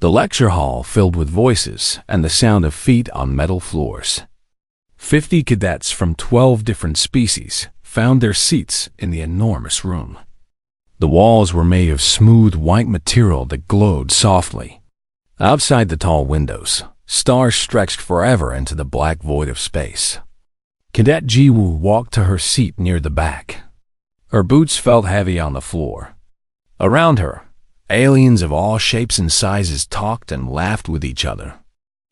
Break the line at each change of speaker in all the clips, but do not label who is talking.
The lecture hall filled with voices and the sound of feet on metal floors. 50 cadets from 12 different species found their seats in the enormous room. The walls were made of smooth white material that glowed softly. Outside the tall windows, stars stretched forever into the black void of space. Cadet Jiwoo walked to her seat near the back. Her boots felt heavy on the floor. Around her, aliens of all shapes and sizes talked and laughed with each other.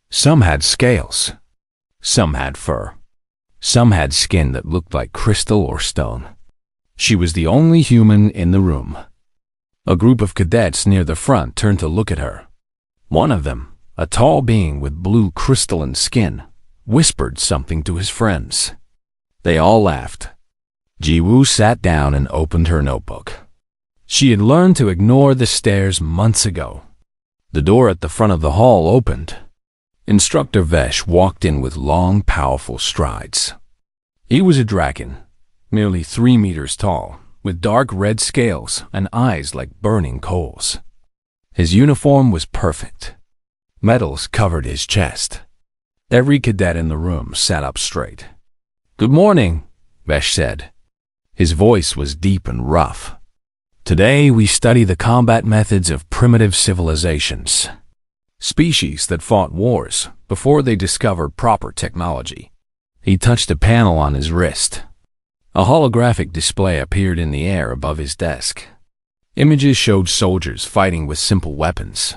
Some had scales. Some had fur. Some had skin that looked like crystal or stone. She was the only human in the room. A group of cadets near the front turned to look at her. One of them, a tall being with blue crystalline skin, whispered something to his friends. They all laughed. Jiwoo sat down and opened her notebook. She had learned to ignore the stares months ago. The door at the front of the hall opened. Instructor Vesh walked in with long, powerful strides. He was a dragon, nearly 3 meters tall, with dark red scales and eyes like burning coals. His uniform was perfect. Medals covered his chest. Every cadet in the room sat up straight. "Good morning," Vesh said. His voice was deep and rough. "Today we study the combat methods of primitive civilizations, species that fought wars before they discovered proper technology." He touched a panel on his wrist. A holographic display appeared in the air above his desk. Images showed soldiers fighting with simple weapons,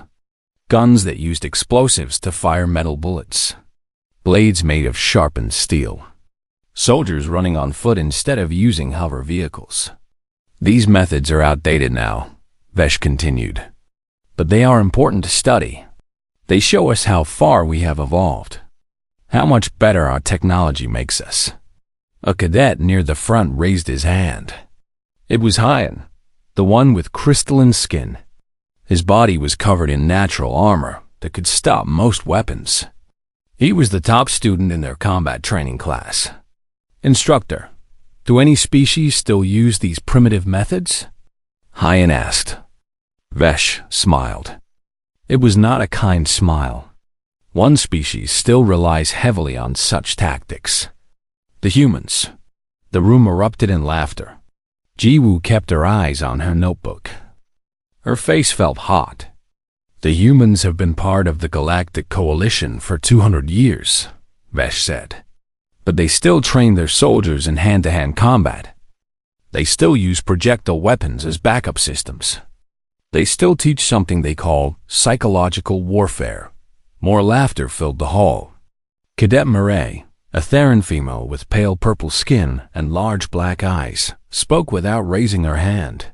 guns that used explosives to fire metal bullets, blades made of sharpened steel, soldiers running on foot instead of using hover vehicles. "These methods are outdated now," Vesh continued, "but they are important to study. They show us how far we have evolved, how much better our technology makes us." A cadet near the front raised his hand. It was Hyan, the one with crystalline skin. His body was covered in natural armor that could stop most weapons. He was the top student in their combat training class. "Instructor, do any species still use these primitive methods?" Hyan asked. Vesh smiled. It was not a kind smile. One species still relies heavily on such tactics. The humans. The room erupted in laughter. Jiwoo kept her eyes on her notebook. Her face felt hot. "The humans have been part of the Galactic Coalition for 200 years, Vesh said. But they still train their soldiers in hand-to-hand combat. They still use projectile weapons as backup systems. They still teach something they call psychological warfare." More laughter filled the hall. Cadet Mireille, a Theran female with pale purple skin and large black eyes, spoke without raising her hand.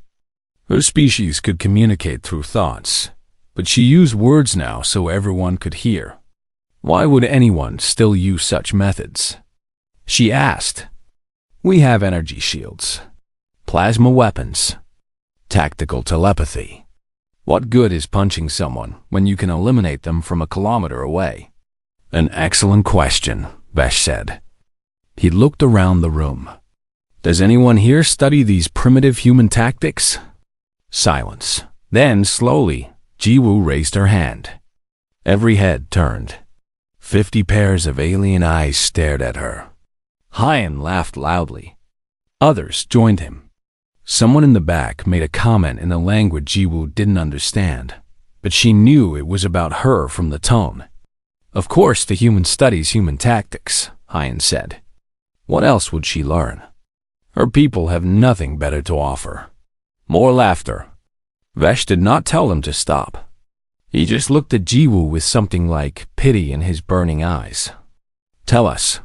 Her species could communicate through thoughts, but she used words now so everyone could hear. Why would anyone still use such methods? She asked. "We have energy shields, plasma weapons, tactical telepathy. What good is punching someone when you can eliminate them from a kilometer away?" "An excellent question," Vesh said. He looked around the room. "Does anyone here study these primitive human tactics?" Silence. Then, slowly, Jiwoo raised her hand. Every head turned. 50 pairs of alien eyes stared at her. Hyan laughed loudly. Others joined him. Someone in the back made a comment in a language Jiwoo didn't understand, but she knew it was about her from the tone. "Of course the human studies human tactics," Hyan said. What else would she learn? Her people have nothing better to offer. More laughter. Vesh did not tell them to stop. He just looked at Jiwoo with something like pity in his burning eyes. "Tell us,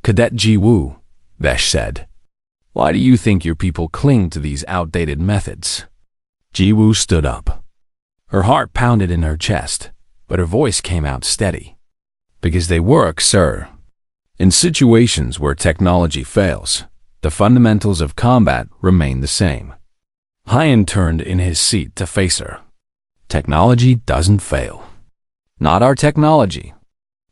Cadet Jiwoo," Vesh said. "Why do you think your people cling to these outdated methods?" Jiwoo stood up. Her heart pounded in her chest, but her voice came out steady. "Because they work, sir. In situations where technology fails, the fundamentals of combat remain the same." Hyan turned in his seat to face her. "Technology doesn't fail. Not our technology.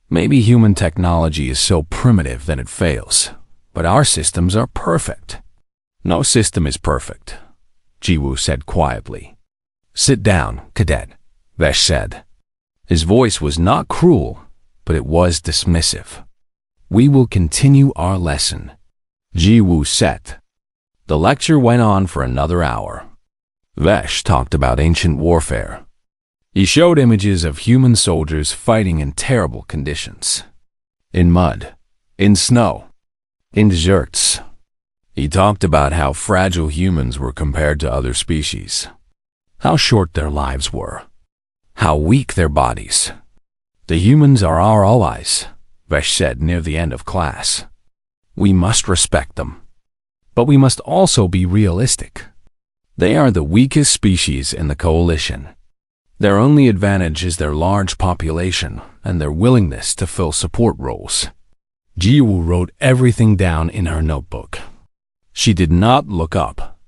Maybe human technology is so primitive that it fails. But our systems are perfect." "No system is perfect," Jiwoo said quietly. "Sit down, Cadet," Vesh said. His voice was not cruel, but it was dismissive. "We will continue our lesson," Jiwoo said. The lecture went on for another hour. Vesh talked about ancient warfare. He showed images of human soldiers fighting in terrible conditions. In mud, in snow, in deserts. He talked about how fragile humans were compared to other species, how short their lives were, how weak their bodies. "The humans are our allies," Vesh said near the end of class. "We must respect them. But we must also be realistic. They are the weakest species in the coalition. Their only advantage is their large population and their willingness to fill support roles." Jiwoo wrote everything down in her notebook. She did not look up.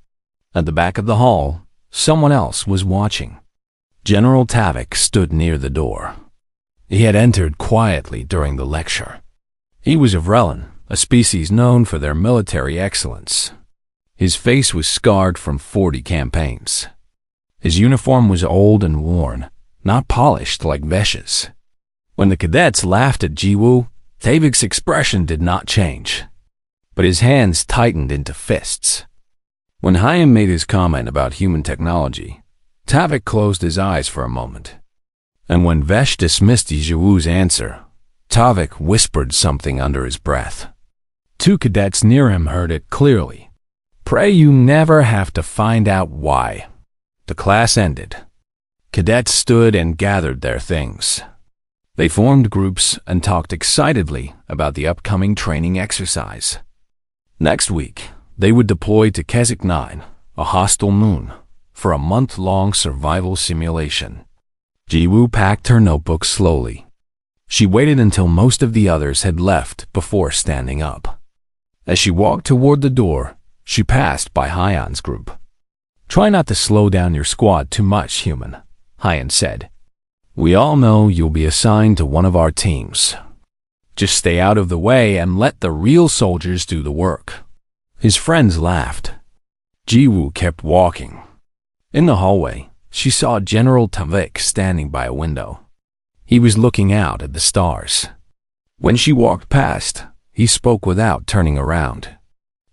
At the back of the hall, someone else was watching. General Tavik stood near the door. He had entered quietly during the lecture. He was of Relin, a species known for their military excellence. His face was scarred from 40 campaigns. His uniform was old and worn, not polished like Vesh's. When the cadets laughed at Jiwoo, Tavik's expression did not change, but his hands tightened into fists. When Hyam made his comment about human technology, Tavik closed his eyes for a moment. And when Vesh dismissed Jiwoo's answer, Tavik whispered something under his breath. 2 cadets near him heard it clearly. "Pray you never have to find out why." The class ended. Cadets stood and gathered their things. They formed groups and talked excitedly about the upcoming training exercise. Next week, they would deploy to Keswick 9, a hostile moon, for a month-long survival simulation. Jiwoo packed her notebook slowly. She waited until most of the others had left before standing up. As she walked toward the door, she passed by Hyan's group. "Try not to slow down your squad too much, human," Hyan said. "We all know you'll be assigned to one of our teams. Just stay out of the way and let the real soldiers do the work." His friends laughed. Jiwoo kept walking. In the hallway, she saw General Tavik standing by a window. He was looking out at the stars. When she walked past, he spoke without turning around.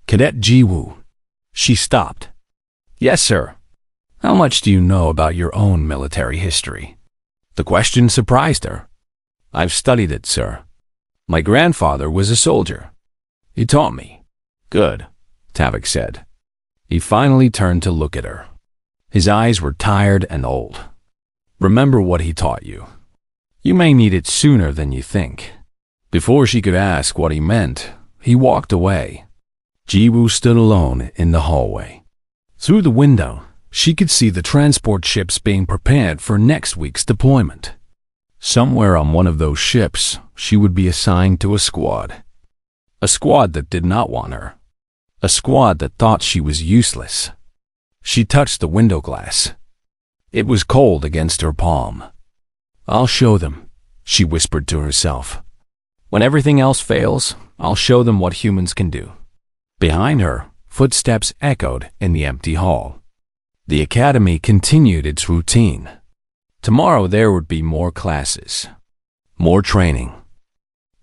"Cadet Jiwoo." She stopped. "Yes, sir." "How much do you know about your own military history?" The question surprised her. "I've studied it, sir. My grandfather was a soldier. He taught me." "Good," Tavik said. He finally turned to look at her. His eyes were tired and old. "Remember what he taught you. You may need it sooner than you think." Before she could ask what he meant, he walked away. Jiwoo stood alone in the hallway. Through the window, she could see the transport ships being prepared for next week's deployment. Somewhere on one of those ships, she would be assigned to a squad. A squad that did not want her. A squad that thought she was useless. She touched the window glass. It was cold against her palm. "I'll show them," she whispered to herself. "When everything else fails, I'll show them what humans can do." Behind her, footsteps echoed in the empty hall. The academy continued its routine. Tomorrow there would be more classes, more training,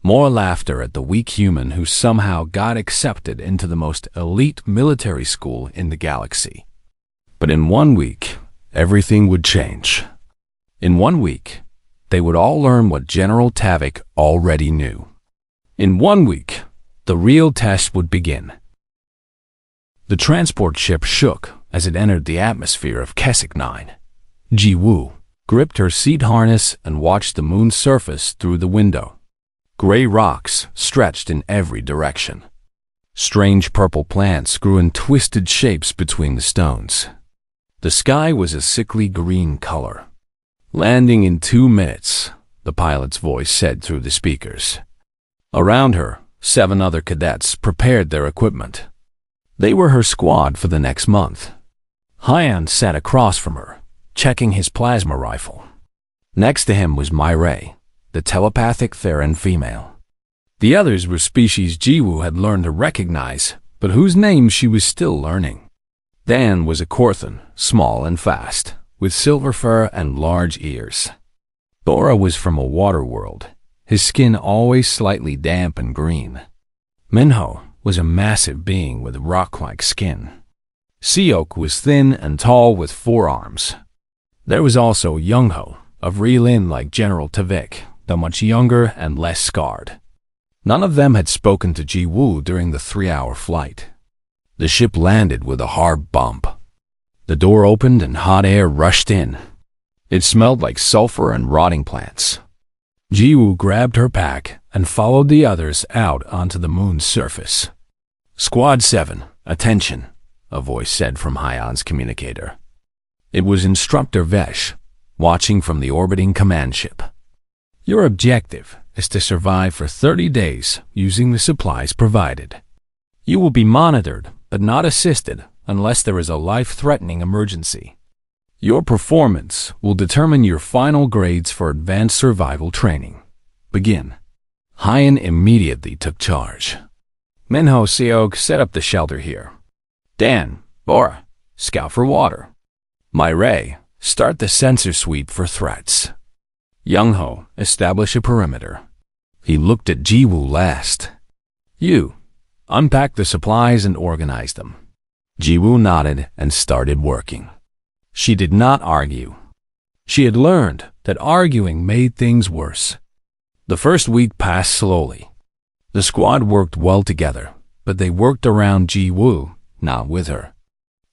more laughter at the weak human who somehow got accepted into the most elite military school in the galaxy. But in 1 week, everything would change. In 1 week, they would all learn what General Tavik already knew. In 1 week, the real test would begin. The transport ship shook as it entered the atmosphere of Keswick 9. Jiwoo gripped her seat harness and watched the moon's surface through the window. Gray rocks stretched in every direction. Strange purple plants grew in twisted shapes between the stones. The sky was a sickly green color. "Landing in 2 minutes," the pilot's voice said through the speakers. Around her, 7 other cadets prepared their equipment. They were her squad for the next month. Hyan sat across from her, checking his plasma rifle. Next to him was Myray, the telepathic Theran female. The others were species Jiwoo had learned to recognize, but whose names she was still learning. Dan was a Korthan, small and fast, with silver fur and large ears. Bora was from a water world, his skin always slightly damp and green. Minho was a massive being with rock-like skin. Seok was thin and tall with 4 arms. There was also Youngho, of Relin like General Tavik, though much younger and less scarred. None of them had spoken to Ji-woo during the 3-hour flight. The ship landed with a hard bump. The door opened and hot air rushed in. It smelled like sulfur and rotting plants. Ji-woo grabbed her pack and followed the others out onto the moon's surface. "Squad 7, attention," a voice said from Hyan's communicator. It was Instructor Vesh, watching from the orbiting command ship. "Your objective is to survive for 30 days using the supplies provided. You will be monitored, but not assisted unless there is a life-threatening emergency. Your performance will determine your final grades for advanced survival training. Begin." Hyan immediately took charge. "Minho, Seok, set up the shelter here. Dan, Bora, scout for water. Myray, start the sensor sweep for threats. Youngho, establish a perimeter." He looked at Ji-woo last. "You, unpack the supplies and organize them." Ji-woo nodded and started working. She did not argue. She had learned that arguing made things worse. The first week passed slowly. The squad worked well together, but they worked around Ji-woo, not with her.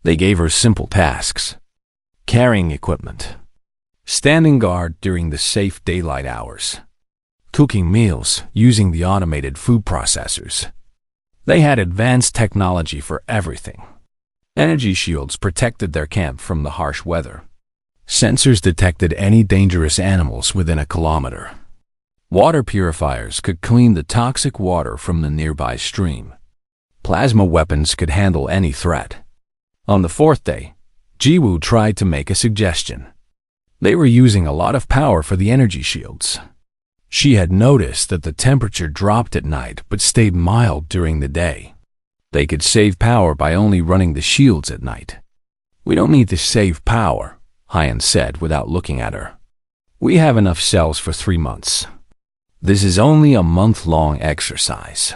They gave her simple tasks: carrying equipment, standing guard during the safe daylight hours, cooking meals using the automated food processors. They had advanced technology for everything. Energy shields protected their camp from the harsh weather. Sensors detected any dangerous animals within a kilometer. Water purifiers could clean the toxic water from the nearby stream. Plasma weapons could handle any threat. On the 4th day, Ji-woo tried to make a suggestion. They were using a lot of power for the energy shields. She had noticed that the temperature dropped at night but stayed mild during the day. They could save power by only running the shields at night. "We don't need to save power," Hyan said without looking at her. "We have enough cells for 3 months. This is only a month-long exercise.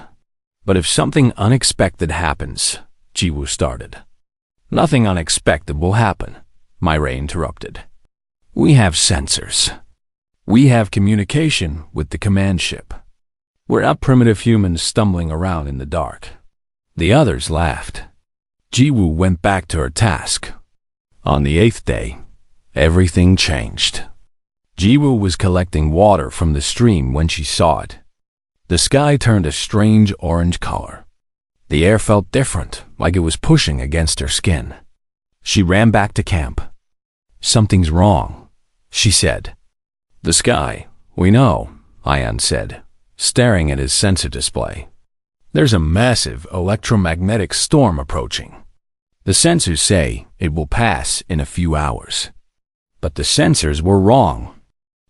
But if something unexpected happens," Ji-woo started. "Nothing unexpected will happen," Myra interrupted. "We have sensors. We have communication with the command ship. We're not primitive humans stumbling around in the dark." The others laughed. Ji-woo went back to her task. On the 8th day, everything changed. Ji-woo was collecting water from the stream when she saw it. The sky turned a strange orange color. The air felt different, like it was pushing against her skin. She ran back to camp. "Something's wrong," she said. "The sky, we know," Hyan said, staring at his sensor display. "There's a massive electromagnetic storm approaching. The sensors say it will pass in a few hours." But the sensors were wrong.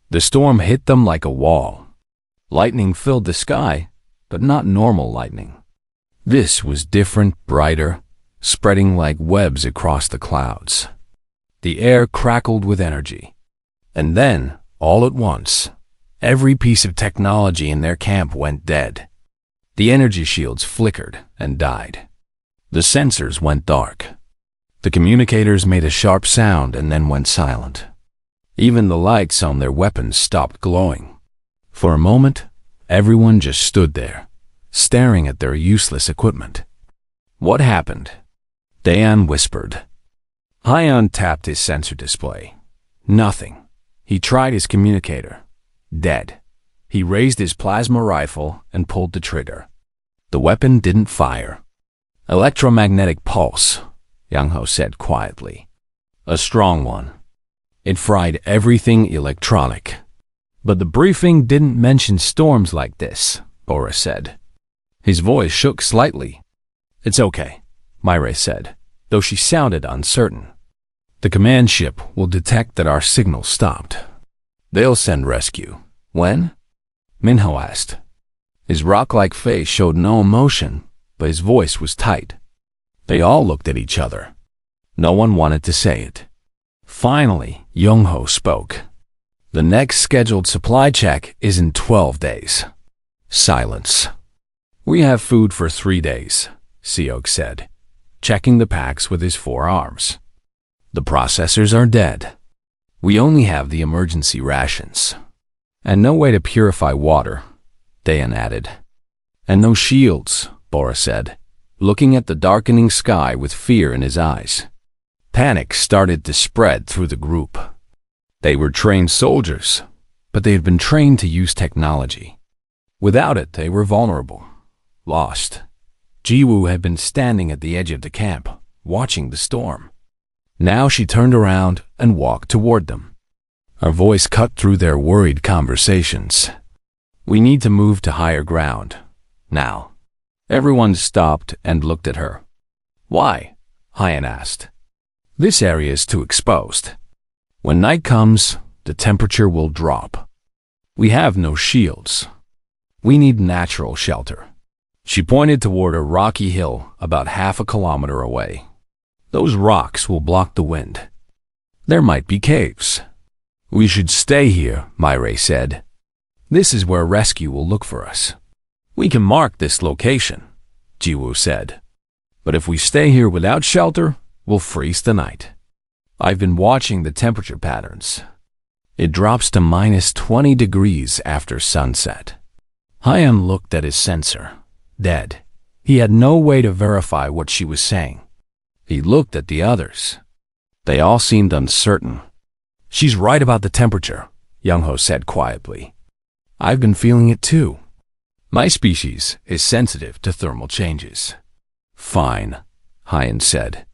The storm hit them like a wall. Lightning filled the sky, but not normal lightning. This was different, brighter, spreading like webs across the clouds. The air crackled with energy. And then, all at once, every piece of technology in their camp went dead. The energy shields flickered and died. The sensors went dark. The communicators made a sharp sound and then went silent. Even the lights on their weapons stopped glowing. For a moment, everyone just stood there, staring at their useless equipment. "What happened?" Dayan whispered. Hyan tapped his sensor display. Nothing. He tried his communicator. Dead. He raised his plasma rifle and pulled the trigger. The weapon didn't fire. "Electromagnetic pulse," Youngho said quietly. "A strong one. It fried everything electronic." "But the briefing didn't mention storms like this," Bora said. His voice shook slightly. "It's okay," Myra said, though she sounded uncertain. "The command ship will detect that our signal stopped. They'll send rescue." "When?" Minho asked. His rock-like face showed no emotion, but his voice was tight. They all looked at each other. No one wanted to say it. Finally, Youngho spoke. The next scheduled supply check is in 12 days. Silence. We have food for 3 days, Seok said, checking the packs with his 4 arms. The processors are dead. We only have the emergency rations. And no way to purify water, Dayan added. And no shields, Bora said, looking at the darkening sky with fear in his eyes. Panic started to spread through the group. They were trained soldiers, but they had been trained to use technology. Without it, they were vulnerable, lost. Jiwoo had been standing at the edge of the camp, watching the storm. Now she turned around and walked toward them. Her voice cut through their worried conversations. We need to move to higher ground. Now. Everyone stopped and looked at her. Why? Hyan asked. This area is too exposed. When night comes, the temperature will drop. We have no shields. We need natural shelter. She pointed toward a rocky hill about half a kilometer away. Those rocks will block the wind. There might be caves. We should stay here, Myray said. This is where rescue will look for us. We can mark this location, Jiwoo said. But if we stay here without shelter, we'll freeze the night. I've been watching the temperature patterns. It drops to -20 degrees after sunset. Hyan looked at his sensor. Dead. He had no way to verify what she was saying. He looked at the others. They all seemed uncertain. She's right about the temperature, Youngho said quietly. I've been feeling it too. My species is sensitive to thermal changes. Fine, Hyan said.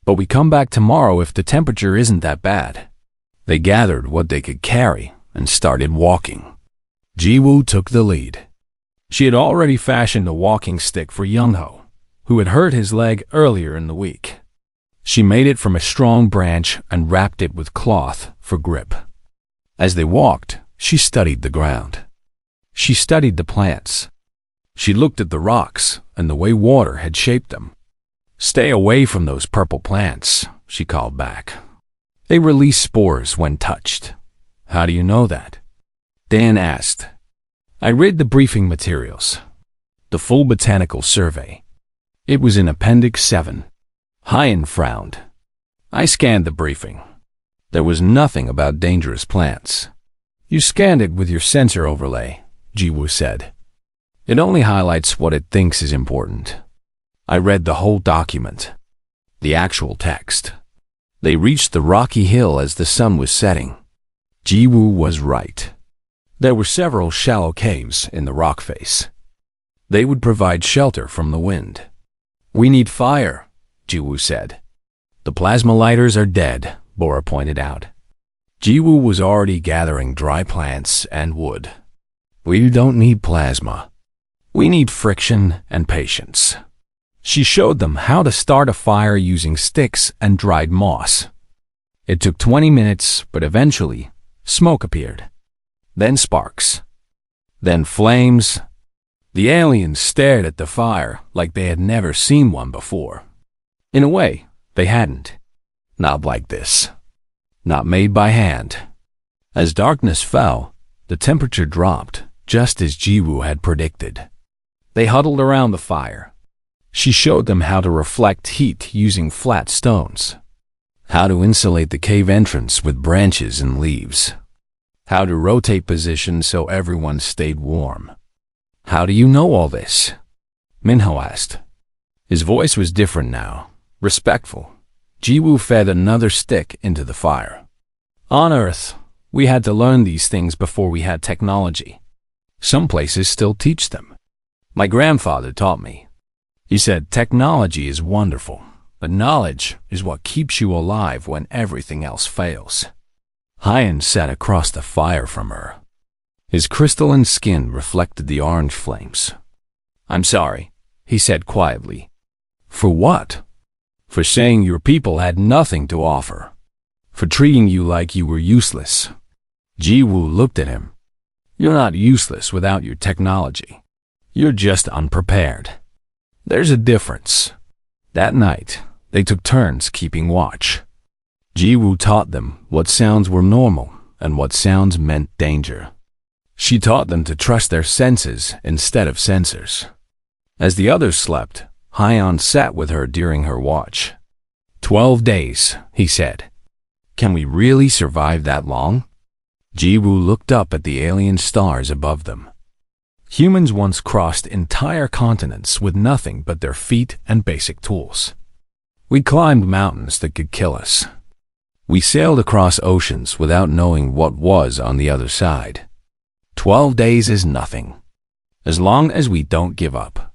But we come back tomorrow if the temperature isn't that bad. They gathered what they could carry and started walking. Jiwoo took the lead. She had already fashioned a walking stick for Youngho, who had hurt his leg earlier in the week. She made it from a strong branch and wrapped it with cloth for grip. As they walked, she studied the ground. She studied the plants. She looked at the rocks and the way water had shaped them. Stay away from those purple plants, she called back. They release spores when touched. How do you know that? Dan asked. I read the briefing materials. The full botanical survey. It was in Appendix 7. Hyan frowned. I scanned the briefing. There was nothing about dangerous plants. You scanned it with your sensor overlay, Jiwoo said. It only highlights what it thinks is important. I read the whole document. The actual text. They reached the rocky hill as the sun was setting. Jiwoo was right. There were several shallow caves in the rock face. They would provide shelter from the wind. We need fire, Jiwoo said. The plasma lighters are dead, Bora pointed out. Jiwoo was already gathering dry plants and wood. We don't need plasma. We need friction and patience. She showed them how to start a fire using sticks and dried moss. It took 20 minutes, but eventually, smoke appeared. Then sparks. Then flames. The aliens stared at the fire like they had never seen one before. In a way, they hadn't. Not like this. Not made by hand. As darkness fell, the temperature dropped, just as Jiwoo had predicted. They huddled around the fire. She showed them how to reflect heat using flat stones, how to insulate the cave entrance with branches and leaves, how to rotate positions so everyone stayed warm. How do you know all this? Minho asked. His voice was different now, respectful. Jiwoo fed another stick into the fire. On Earth, we had to learn these things before we had technology. Some places still teach them. My grandfather taught me. He said technology is wonderful, but knowledge is what keeps you alive when everything else fails. Hyan sat across the fire from her. His crystalline skin reflected the orange flames. I'm sorry, he said quietly. For what? For saying your people had nothing to offer. For treating you like you were useless. Jiwoo looked at him. You're not useless without your technology. You're just unprepared. There's a difference. That night, they took turns keeping watch. Jiwoo taught them what sounds were normal and what sounds meant danger. She taught them to trust their senses instead of sensors. As the others slept, Hyan sat with her during her watch. 12 days, he said. Can we really survive that long? Jiwoo looked up at the alien stars above them. Humans once crossed entire continents with nothing but their feet and basic tools. We climbed mountains that could kill us. We sailed across oceans without knowing what was on the other side. 12 days is nothing, as long as we don't give up.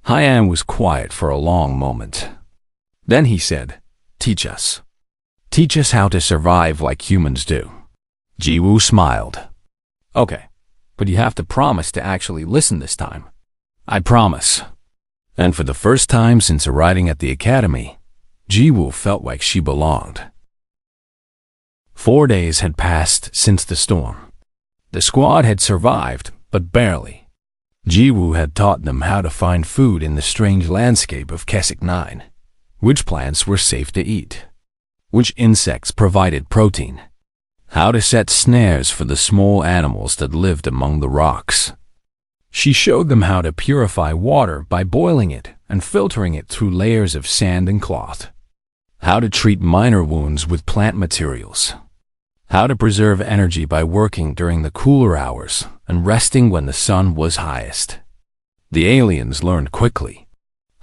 Hyan was quiet for a long moment. Then he said, "Teach us. Teach us how to survive like humans do." Jiwoo smiled. "Okay, but you have to promise to actually listen this time." "I promise." And for the first time since arriving at the academy, Jiwoo felt like she belonged. 4 days had passed since the storm. The squad had survived, but barely. Jiwoo had taught them how to find food in the strange landscape of Keswick 9, which plants were safe to eat, which insects provided protein, how to set snares for the small animals that lived among the rocks. She showed them how to purify water by boiling it and filtering it through layers of sand and cloth, how to treat minor wounds with plant materials, how to preserve energy by working during the cooler hours and resting when the sun was highest. The aliens learned quickly.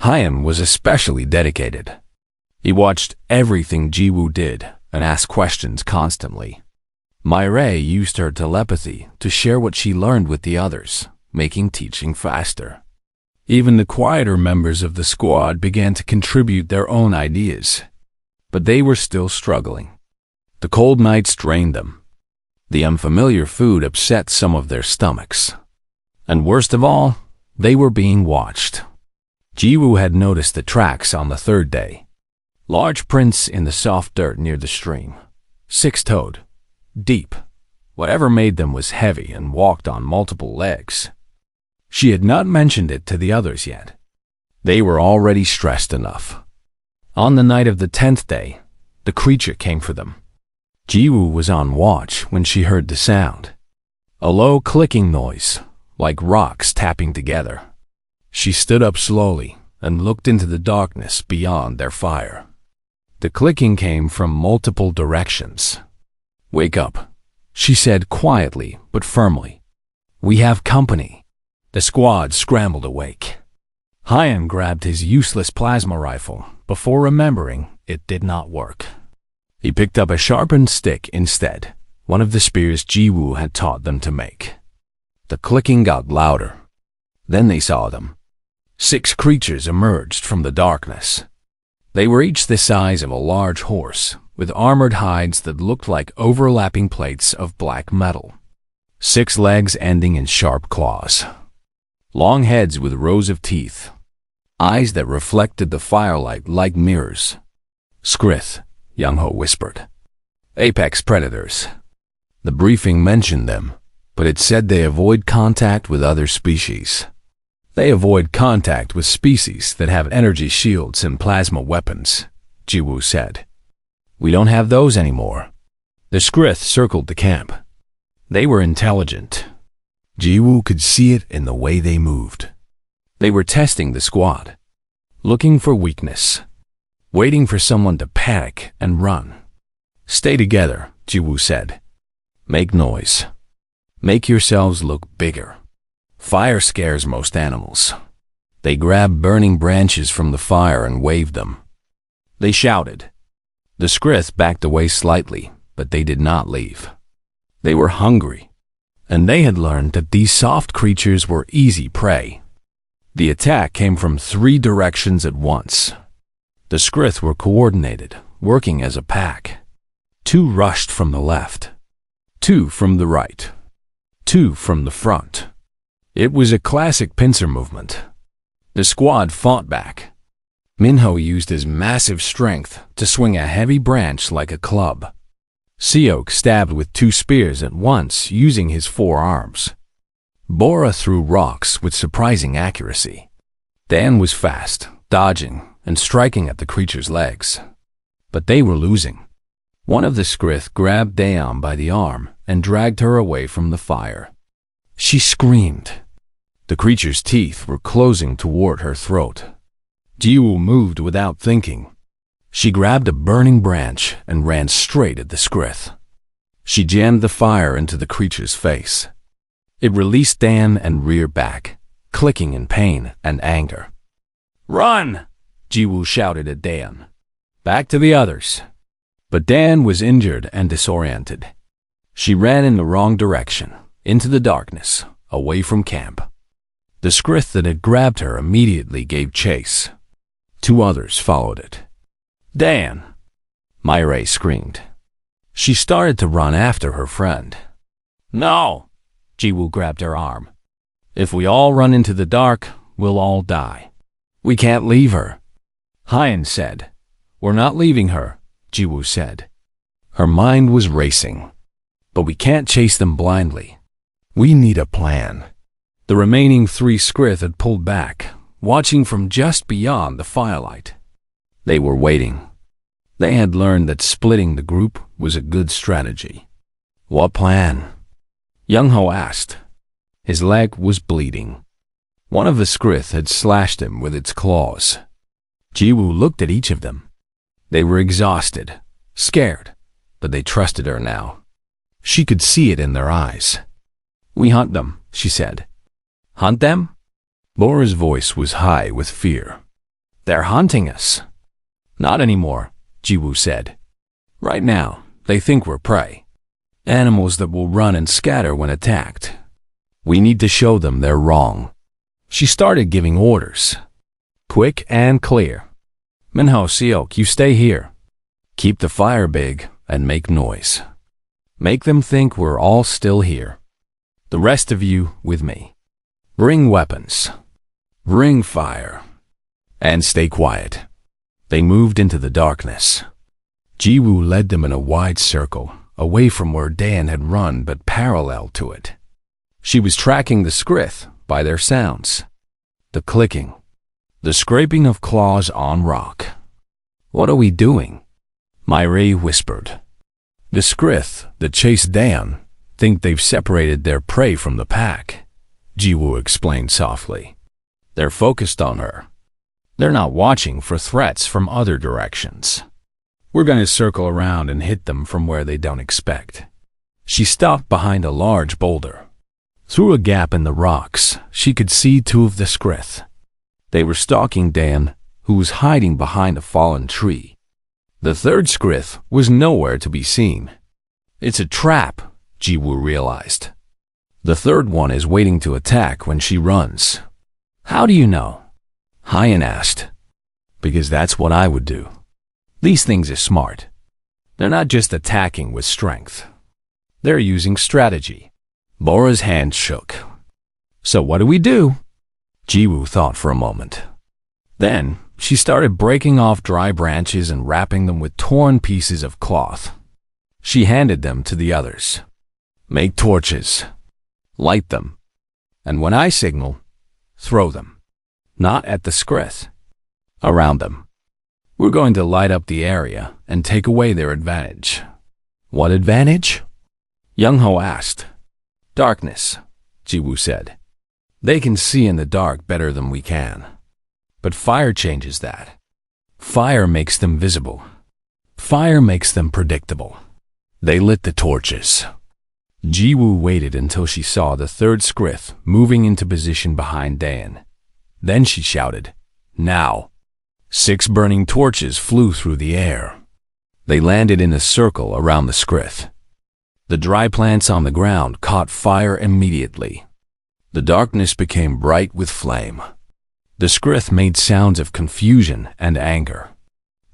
Hyan was especially dedicated. He watched everything Jiwoo did and asked questions constantly. Mireille used her telepathy to share what she learned with the others, making teaching faster. Even the quieter members of the squad began to contribute their own ideas, but they were still struggling. The cold nights drained them. The unfamiliar food upset some of their stomachs. And worst of all, they were being watched. Jiwoo had noticed the tracks on the 3rd day. Large prints in the soft dirt near the stream. 6-toed. Deep. Whatever made them was heavy and walked on multiple legs. She had not mentioned it to the others yet. They were already stressed enough. On the night of the 10th day, the creature came for them. Jiwoo was on watch when she heard the sound. A low clicking noise, like rocks tapping together. She stood up slowly and looked into the darkness beyond their fire. The clicking came from multiple directions. "Wake up," she said quietly but firmly. "We have company." The squad scrambled awake. Hyan grabbed his useless plasma rifle before remembering it did not work. He picked up a sharpened stick instead, one of the spears Jiwoo had taught them to make. The clicking got louder. Then they saw them. 6 creatures emerged from the darkness. They were each the size of a large horse, with armored hides that looked like overlapping plates of black metal. 6 legs ending in sharp claws. Long heads with rows of teeth. Eyes that reflected the firelight like mirrors. "Skrith," Young-ho whispered. "Apex predators." The briefing mentioned them, but it said they avoid contact with other species. They avoid contact with species that have energy shields and plasma weapons, Jiwoo said. "We don't have those anymore." The Skrith circled the camp. They were intelligent. Jiwoo could see it in the way they moved. They were testing the squad, looking for weakness, waiting for someone to panic and run. "Stay together," Jiwoo said. "Make noise. Make yourselves look bigger." Fire scares most animals. They grabbed burning branches from the fire and waved them. They shouted. The Skrith backed away slightly, but they did not leave. They were hungry, and they had learned that these soft creatures were easy prey. The attack came from 3 directions at once. The Skrith were coordinated, working as a pack. 2 rushed from the left, 2 from the right, 2 from the front. It was a classic pincer movement. The squad fought back. Minho used his massive strength to swing a heavy branch like a club. Seok stabbed with 2 spears at once using his 4 arms. Bora threw rocks with surprising accuracy. Dan was fast, dodging and striking at the creature's legs. But they were losing. One of the Skrith grabbed Dayan by the arm and dragged her away from the fire. She screamed. The creature's teeth were closing toward her throat. Jiwoo moved without thinking. She grabbed a burning branch and ran straight at the Skrith. She jammed the fire into the creature's face. It released Dan and reared back, clicking in pain and anger. "Run!" Jiwoo shouted at Dan. "Back to the others." But Dan was injured and disoriented. She ran in the wrong direction, into the darkness, away from camp. The Skrith that had grabbed her immediately gave chase. 2 others followed it. "Dan!" Myrae screamed. She started to run after her friend. "No!" Jiwoo grabbed her arm. "If we all run into the dark, we'll all die. We can't leave her." Hyen said. "We're not leaving her," Jiwoo said. Her mind was racing. "But we can't chase them blindly. We need a plan." The remaining 3 Skrith had pulled back, watching from just beyond the firelight. They were waiting. They had learned that splitting the group was a good strategy. "What plan?" Young-ho asked. His leg was bleeding. One of the Skrith had slashed him with its claws. Jiwoo looked at each of them. They were exhausted, scared, but they trusted her now. She could see it in their eyes. "We hunt them," she said. "Hunt them?" Bora's voice was high with fear. "They're hunting us." "Not anymore," Jiwoo said. "Right now, they think we're prey. Animals that will run and scatter when attacked. We need to show them they're wrong." She started giving orders. Quick and clear. "Minho, Seok, you stay here. Keep the fire big and make noise. Make them think we're all still here. The rest of you with me. Bring weapons. Bring fire. And stay quiet." They moved into the darkness. Jiwoo led them in a wide circle, away from where Dan had run but parallel to it. She was tracking the Skrith by their sounds. The clicking. The scraping of claws on rock. "What are we doing?" Myrae whispered. "The Skrith that chased Dan think they've separated their prey from the pack," Jiwoo explained softly. "They're focused on her. They're not watching for threats from other directions. We're going to circle around and hit them from where they don't expect." She stopped behind a large boulder. Through a gap in the rocks, she could see 2 of the Skrith. They were stalking Dan, who was hiding behind a fallen tree. The 3rd Skrith was nowhere to be seen. "It's a trap," Jiwoo realized. "The 3rd one is waiting to attack when she runs." "How do you know?" Hyen asked. "Because that's what I would do. These things are smart. They're not just attacking with strength. They're using strategy." Bora's hand shook. "So what do we do?" Jiwoo thought for a moment. Then she started breaking off dry branches and wrapping them with torn pieces of cloth. She handed them to the others. "Make torches. Light them. And when I signal, throw them. Not at the Skrith. Around them. We're going to light up the area and take away their advantage." "What advantage?" Young-ho asked. "Darkness," Jiwoo said. "They can see in the dark better than we can. But fire changes that. Fire makes them visible. Fire makes them predictable." They lit the torches. Jiwoo waited until she saw the 3rd Skrith moving into position behind Dan. Then she shouted, "Now!" 6 burning torches flew through the air. They landed in a circle around the Skrith. The dry plants on the ground caught fire immediately. The darkness became bright with flame. The Skrith made sounds of confusion and anger.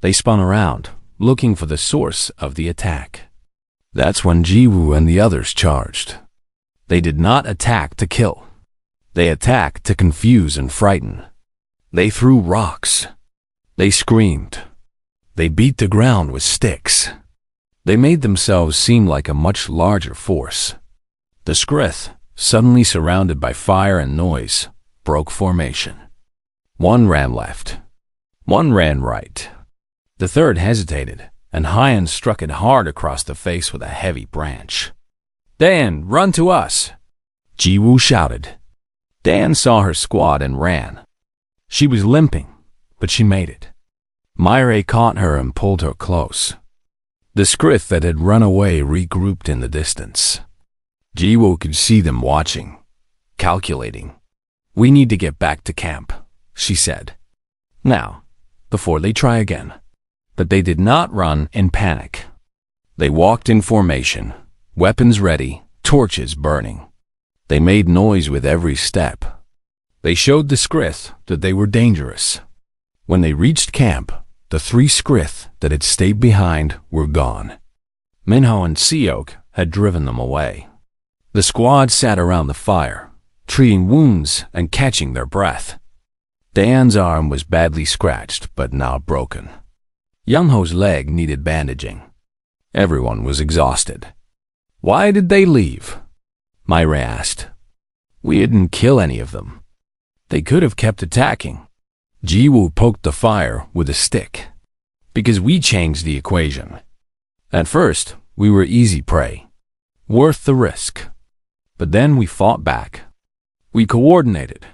They spun around, looking for the source of the attack. That's when Jiwoo and the others charged. They did not attack to kill. They attacked to confuse and frighten. They threw rocks. They screamed. They beat the ground with sticks. They made themselves seem like a much larger force. The Skrith, suddenly surrounded by fire and noise, broke formation. 1 ran left. 1 ran right. The 3rd hesitated and Hyan struck it hard across the face with a heavy branch. "Dan, run to us!" Jiwoo shouted. Dan saw her squad and ran. She was limping, but she made it. Myre caught her and pulled her close. The Skrith that had run away regrouped in the distance. Jiwoo could see them watching, calculating. "We need to get back to camp," she said. "Now, before they try again." But they did not run in panic. They walked in formation, weapons ready, torches burning. They made noise with every step. They showed the Skrith that they were dangerous. When they reached camp, the 3 Skrith that had stayed behind were gone. Minho and Seok had driven them away. The squad sat around the fire, treating wounds and catching their breath. Dan's arm was badly scratched but not broken. Youngho's leg needed bandaging. Everyone was exhausted. "Why did they leave?" Myra asked. "We didn't kill any of them. They could have kept attacking." Jiwoo poked the fire with a stick. "Because we changed the equation. At first, we were easy prey. Worth the risk. But then we fought back. We coordinated.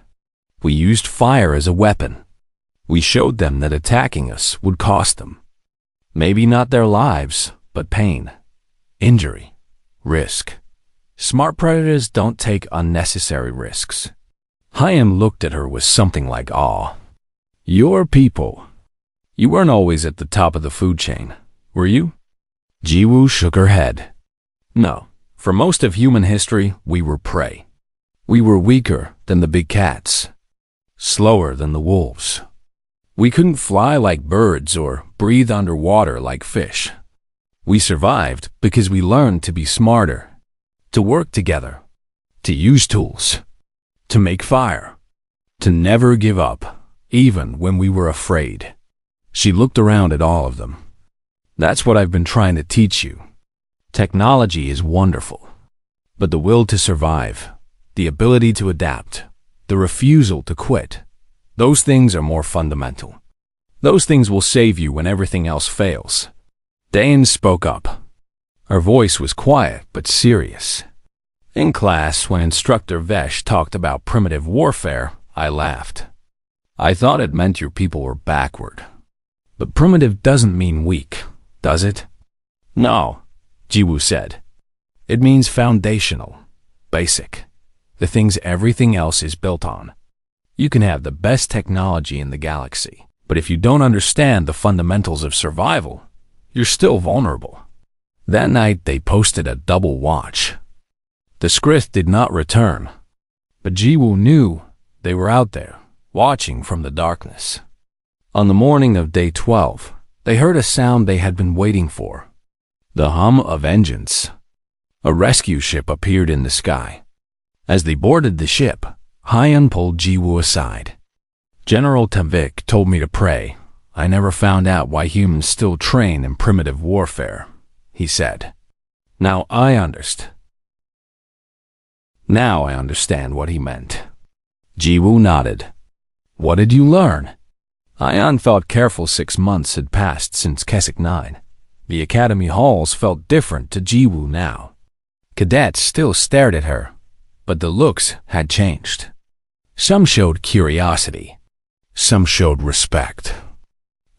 We used fire as a weapon. We showed them that attacking us would cost them. Maybe not their lives, but pain, injury, risk. Smart predators don't take unnecessary risks." Hyan looked at her with something like awe. "Your people. You weren't always at the top of the food chain, were you?" Jiwoo shook her head. "No. For most of human history, we were prey. We were weaker than the big cats, slower than the wolves. We couldn't fly like birds or breathe underwater like fish. We survived because we learned to be smarter, to work together, to use tools, to make fire, to never give up, even when we were afraid." She looked around at all of them. "That's what I've been trying to teach you. Technology is wonderful, but the will to survive, the ability to adapt, the refusal to quit, those things are more fundamental. Those things will save you when everything else fails." Dayan spoke up. Her voice was quiet but serious. "In class, when Instructor Vesh talked about primitive warfare, I laughed. I thought it meant your people were backward. But primitive doesn't mean weak, does it?" "No," Jiwoo said. "It means foundational, basic, the things everything else is built on. You can have the best technology in the galaxy, but if you don't understand the fundamentals of survival, you're still vulnerable." That night they posted a double watch. The Skrith did not return, but Jiwoo knew they were out there, watching from the darkness. On the morning of day 12, they heard a sound they had been waiting for. The hum of engines. A rescue ship appeared in the sky. As they boarded the ship, Hyan pulled Jiwoo aside. "General Tavik told me to pray. I never found out why humans still train in primitive warfare," he said. Now I understand what he meant." Jiwoo nodded. "What did you learn?" Hyan thought careful 6 months had passed since Keswick 9. The academy halls felt different to Jiwoo now. Cadets still stared at her, but the looks had changed. Some showed curiosity. Some showed respect.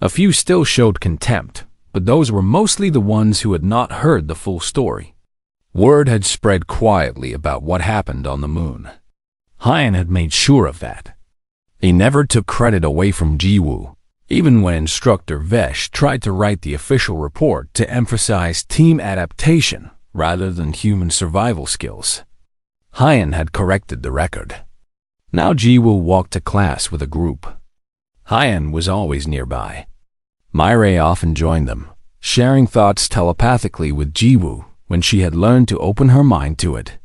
A few still showed contempt, but those were mostly the ones who had not heard the full story. Word had spread quietly about what happened on the moon. Hyan had made sure of that. He never took credit away from Jiwoo, even when Instructor Vesh tried to write the official report to emphasize team adaptation rather than human survival skills. Hyan had corrected the record. Now Jiwoo walked to class with a group. Hyan was always nearby. Myre often joined them, sharing thoughts telepathically with Jiwoo when she had learned to open her mind to it.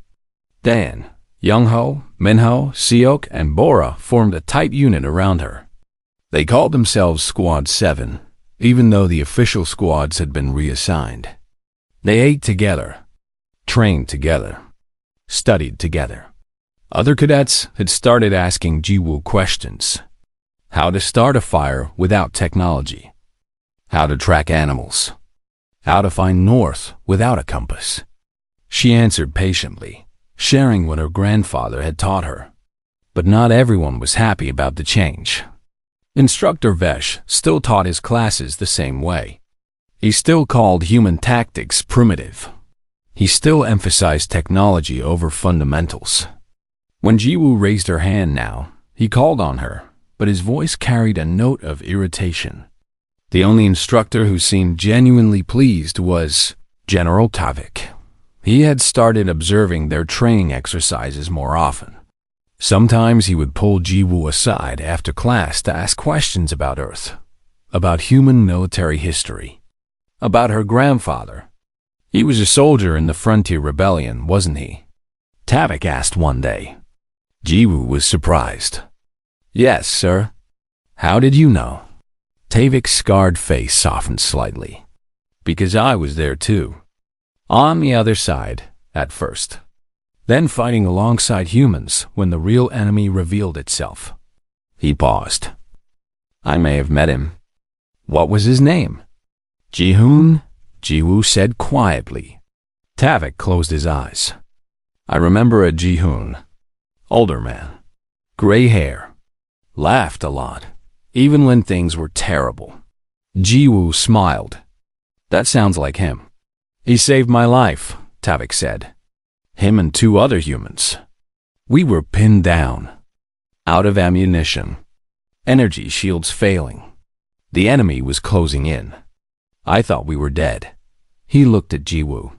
Dan, Youngho, Minho, Seok, and Bora formed a tight unit around her. They called themselves Squad 7, even though the official squads had been reassigned. They ate together, trained together, studied together. Other cadets had started asking Jiwoo questions. How to start a fire without technology. How to track animals. How to find north without a compass. She answered patiently, sharing what her grandfather had taught her. But not everyone was happy about the change. Instructor Vesh still taught his classes the same way. He still called human tactics primitive. He still emphasized technology over fundamentals. When Jiwoo raised her hand now, he called on her, but his voice carried a note of irritation. The only instructor who seemed genuinely pleased was General Tavik. He had started observing their training exercises more often. Sometimes he would pull Jiwoo aside after class to ask questions about Earth, about human military history, about her grandfather. He was a soldier in the Frontier Rebellion, wasn't he? Tavik asked one day. Jiwoo was surprised. Yes, sir. How did you know? Tavik's scarred face softened slightly. Because I was there too. On the other side, at first. Then fighting alongside humans when the real enemy revealed itself. He paused. I may have met him. What was his name? Jihoon, Jiwoo said quietly. Tavik closed his eyes. I remember a Jihoon. Older man. Gray hair. Laughed a lot, even when things were terrible. Jiwoo smiled. That sounds like him. He saved my life, Tavik said. Him and 2 other humans. We were pinned down. Out of ammunition. Energy shields failing. The enemy was closing in. I thought we were dead. He looked at Jiwoo.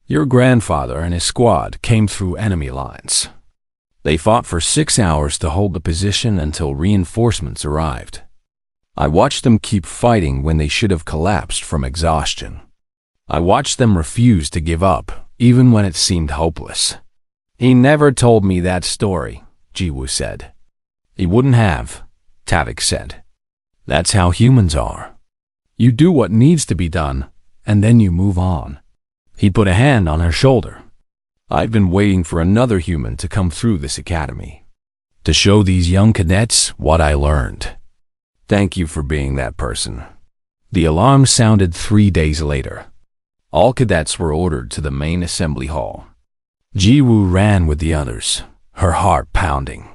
Your grandfather and his squad came through enemy lines. They fought for 6 hours to hold the position until reinforcements arrived. I watched them keep fighting when they should have collapsed from exhaustion. I watched them refuse to give up, even when it seemed hopeless. He never told me that story, Jiwoo said. He wouldn't have, Tavik said. That's how humans are. You do what needs to be done, and then you move on. He put a hand on her shoulder. I've been waiting for another human to come through this academy, to show these young cadets what I learned. Thank you for being that person. The alarm sounded 3 days later. All cadets were ordered to the main assembly hall. Jiwoo ran with the others, her heart pounding.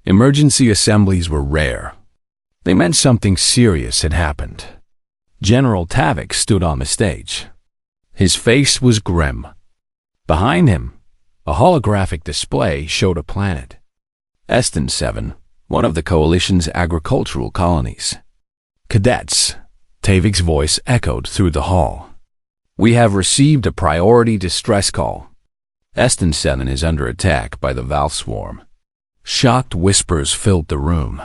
Emergency assemblies were rare. They meant something serious had happened. General Tavik stood on the stage. His face was grim. Behind him, a holographic display showed a planet. Eston 7, one of the Coalition's agricultural colonies. Cadets, Tavik's voice echoed through the hall. We have received a priority distress call. Eston 7 is under attack by the Valve swarm. Shocked whispers filled the room.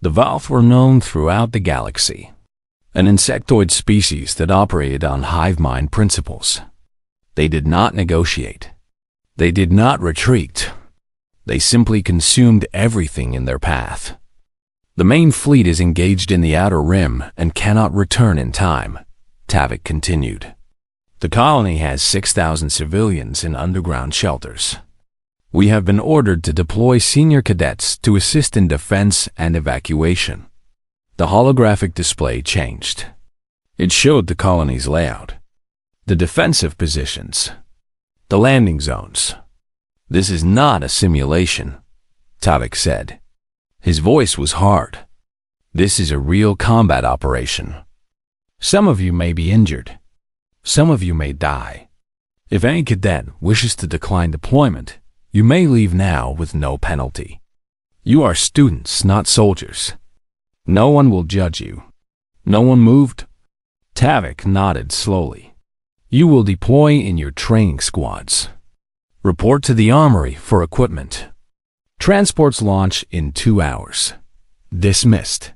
The Valve were known throughout the galaxy. An insectoid species that operated on hive mind principles. They did not negotiate. They did not retreat. They simply consumed everything in their path. The main fleet is engaged in the Outer Rim and cannot return in time, Tavik continued. The colony has 6,000 civilians in underground shelters. We have been ordered to deploy senior cadets to assist in defense and evacuation. The holographic display changed. It showed the colony's layout, the defensive positions, the landing zones. This is not a simulation, Tavik said. His voice was hard. This is a real combat operation. Some of you may be injured. Some of you may die. If any cadet wishes to decline deployment, you may leave now with no penalty. You are students, not soldiers. No one will judge you. No one moved? Tavik nodded slowly. You will deploy in your training squads. Report to the armory for equipment. Transports launch in 2 hours. Dismissed.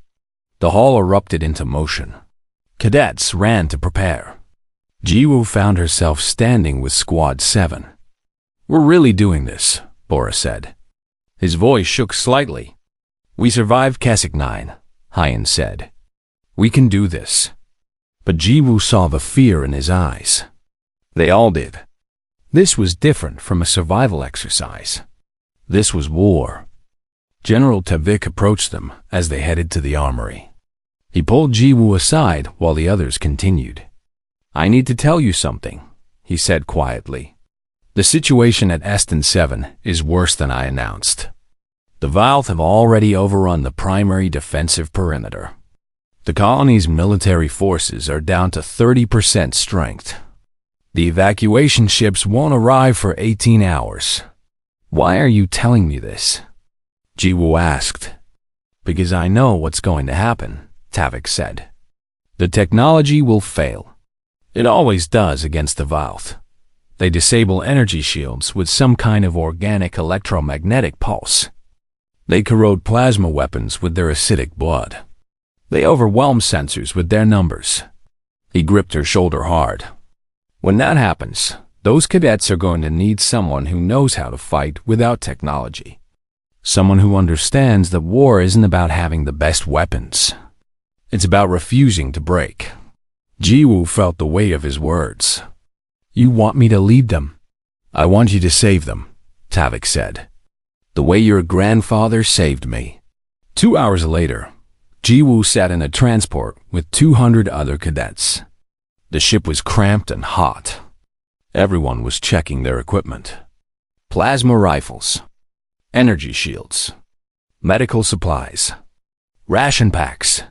The hall erupted into motion. Cadets ran to prepare. Jiwoo found herself standing with Squad 7. We're really doing this, Bora said. His voice shook slightly. We survived Keswick 9, Hyen said. We can do this. But Jiwoo saw the fear in his eyes. They all did. This was different from a survival exercise. This was war. General Tavik approached them as they headed to the armory. He pulled Jiwoo aside while the others continued. "I need to tell you something," he said quietly. "The situation at Eston 7 is worse than I announced. The Valve have already overrun the primary defensive perimeter. The colony's military forces are down to 30% strength. The evacuation ships won't arrive for 18 hours. "Why are you telling me this?" Jiwoo asked. "Because I know what's going to happen," Tavik said. "The technology will fail. It always does against the Valve. They disable energy shields with some kind of organic electromagnetic pulse. They corrode plasma weapons with their acidic blood. They overwhelm sensors with their numbers." He gripped her shoulder hard. "When that happens, those cadets are going to need someone who knows how to fight without technology. Someone who understands that war isn't about having the best weapons. It's about refusing to break." Jiwoo felt the weight of his words. "You want me to lead them?" "I want you to save them," Tavik said. "The way your grandfather saved me." 2 hours later, Jiwoo sat in a transport with 200 other cadets. The ship was cramped and hot. Everyone was checking their equipment. Plasma rifles, energy shields, medical supplies, ration packs.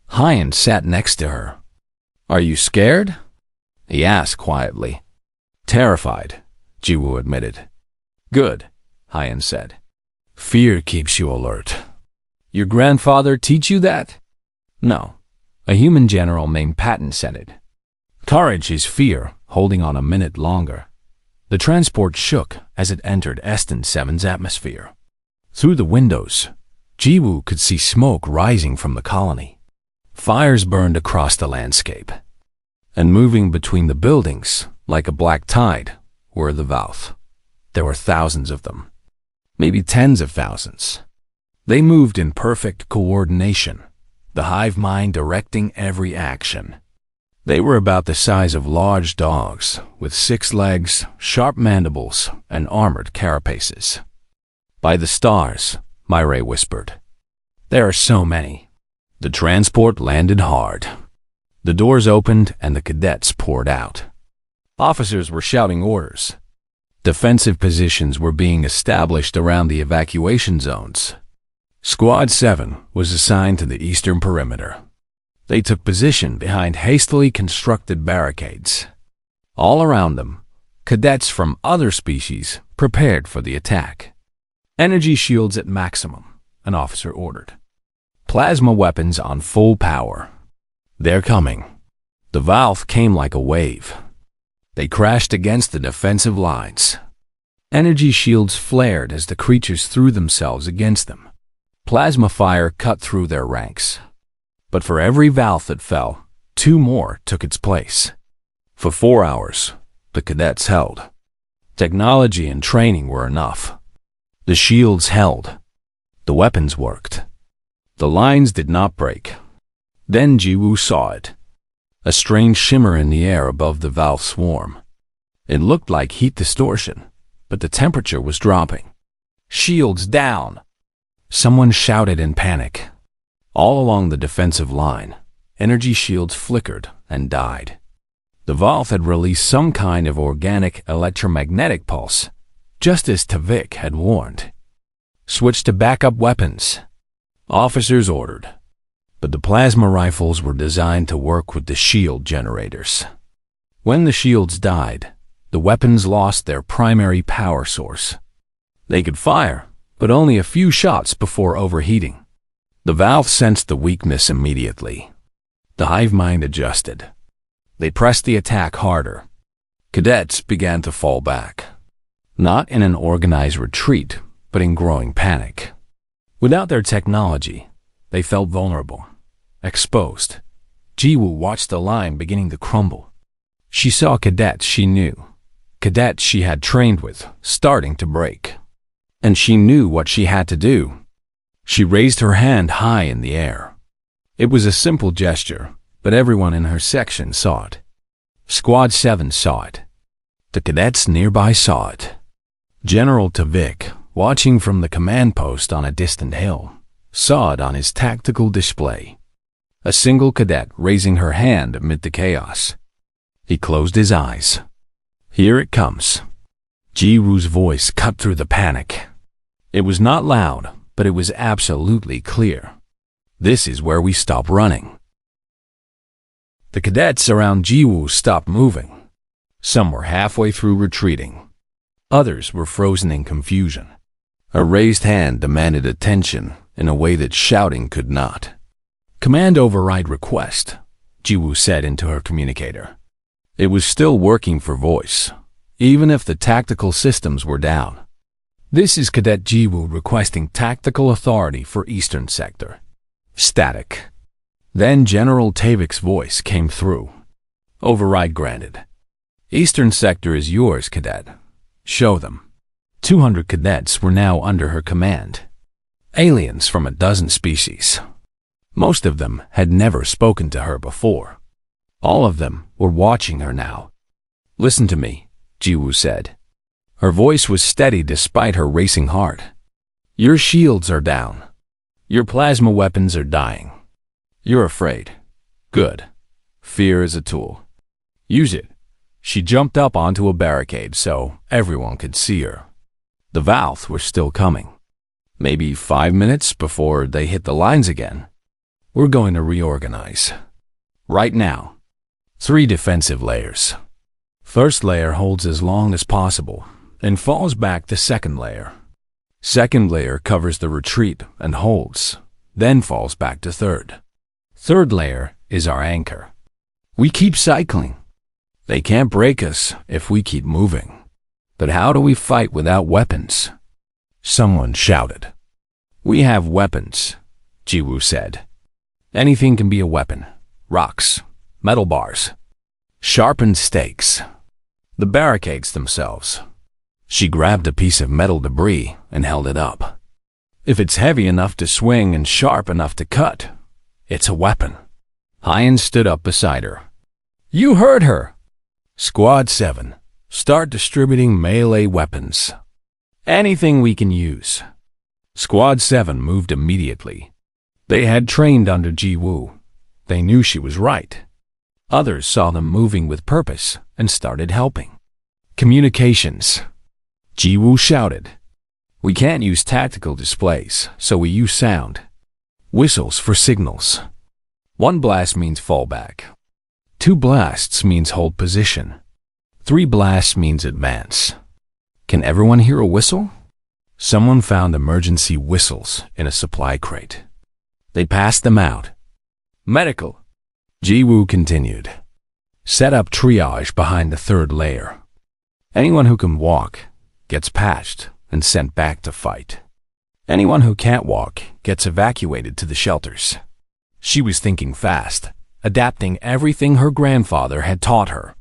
Hyan sat next to her. "Are you scared?" he asked quietly. "Terrified," Jiwoo admitted. "Good," Hyan said. "Fear keeps you alert." "Your grandfather teach you that?" "No. A human general named Patton said it. Courage is fear holding on a minute longer." The transport shook as it entered Eston 7's atmosphere. Through the windows, Jiwoo could see smoke rising from the colony. Fires burned across the landscape. And moving between the buildings, like a black tide, were the Valve. There were thousands of them. Maybe tens of thousands. They moved in perfect coordination, the hive mind directing every action. They were about the size of large dogs, with 6 legs, sharp mandibles, and armored carapaces. "By the stars," Myre whispered. "There are so many." The transport landed hard. The doors opened and the cadets poured out. Officers were shouting orders. Defensive positions were being established around the evacuation zones. Squad 7 was assigned to the eastern perimeter. They took position behind hastily constructed barricades. All around them, cadets from other species prepared for the attack. "Energy shields at maximum," an officer ordered. "Plasma weapons on full power. They're coming." The Valve came like a wave. They crashed against the defensive lines. Energy shields flared as the creatures threw themselves against them. Plasma fire cut through their ranks. But for every Valve that fell, 2 more took its place. For 4 hours, the cadets held. Technology and training were enough. The shields held. The weapons worked. The lines did not break. Then Jiwoo saw it. A strange shimmer in the air above the Valve swarm. It looked like heat distortion, but the temperature was dropping. "Shields down!" Someone shouted in panic. All along the defensive line, energy shields flickered and died. The Valve had released some kind of organic electromagnetic pulse, just as Tavik had warned. "Switch to backup weapons," officers ordered. But the plasma rifles were designed to work with the shield generators. When the shields died, the weapons lost their primary power source. They could fire, but only a few shots before overheating. The Valve sensed the weakness immediately. The hive mind adjusted. They pressed the attack harder. Cadets began to fall back. Not in an organized retreat, but in growing panic. Without their technology, they felt vulnerable, exposed. Jiwoo watched the line beginning to crumble. She saw cadets she knew, cadets she had trained with, starting to break. And she knew what she had to do. She raised her hand high in the air. It was a simple gesture, but everyone in her section saw it. Squad 7 saw it. The cadets nearby saw it. General Tavik, watching from the command post on a distant hill, saw it on his tactical display. A single cadet raising her hand amid the chaos. He closed his eyes. Here it comes. Ji-woo's voice cut through the panic. It was not loud, but it was absolutely clear. This is where we stop running. The cadets around Ji-woo stopped moving. Some were halfway through retreating. Others were frozen in confusion. A raised hand demanded attention in a way that shouting could not. "Command override request," Ji-woo said into her communicator. It was still working for voice, even if the tactical systems were down. "This is Cadet Ji-woo requesting tactical authority for Eastern Sector." Static. Then General Tavik's voice came through. "Override granted. Eastern Sector is yours, Cadet. Show them." 200 cadets were now under her command. Aliens from a dozen species. Most of them had never spoken to her before. All of them were watching her now. "Listen to me," Ji-woo said. Her voice was steady despite her racing heart. "Your shields are down. Your plasma weapons are dying. You're afraid. Good. Fear is a tool. Use it." She jumped up onto a barricade so everyone could see her. The Valth were still coming. Maybe 5 minutes before they hit the lines again. "We're going to reorganize. Right now. 3 defensive layers. First layer holds as long as possible and falls back to second layer. Second layer covers the retreat and holds, then falls back to third. Third layer is our anchor. We keep cycling. They can't break us if we keep moving. But how do we fight without weapons?" Someone shouted. "We have weapons," Ji-woo said. "Anything can be a weapon. Rocks, metal bars, sharpened stakes, the barricades themselves." She grabbed a piece of metal debris and held it up. "If it's heavy enough to swing and sharp enough to cut, it's a weapon." Hyan stood up beside her. "You heard her. Squad 7, start distributing melee weapons. Anything we can use." Squad 7 moved immediately. They had trained under Ji-woo. They knew she was right. Others saw them moving with purpose and started helping. "Communications," Ji-woo shouted. "We can't use tactical displays, so we use sound. Whistles for signals. 1 blast means fall back. 2 blasts means hold position. 3 blasts means advance. Can everyone hear a whistle?" Someone found emergency whistles in a supply crate. They passed them out. "Medical," Ji-woo continued. "Set up triage behind the third layer. Anyone who can walk gets patched and sent back to fight. Anyone who can't walk gets evacuated to the shelters." She was thinking fast, adapting everything her grandfather had taught her.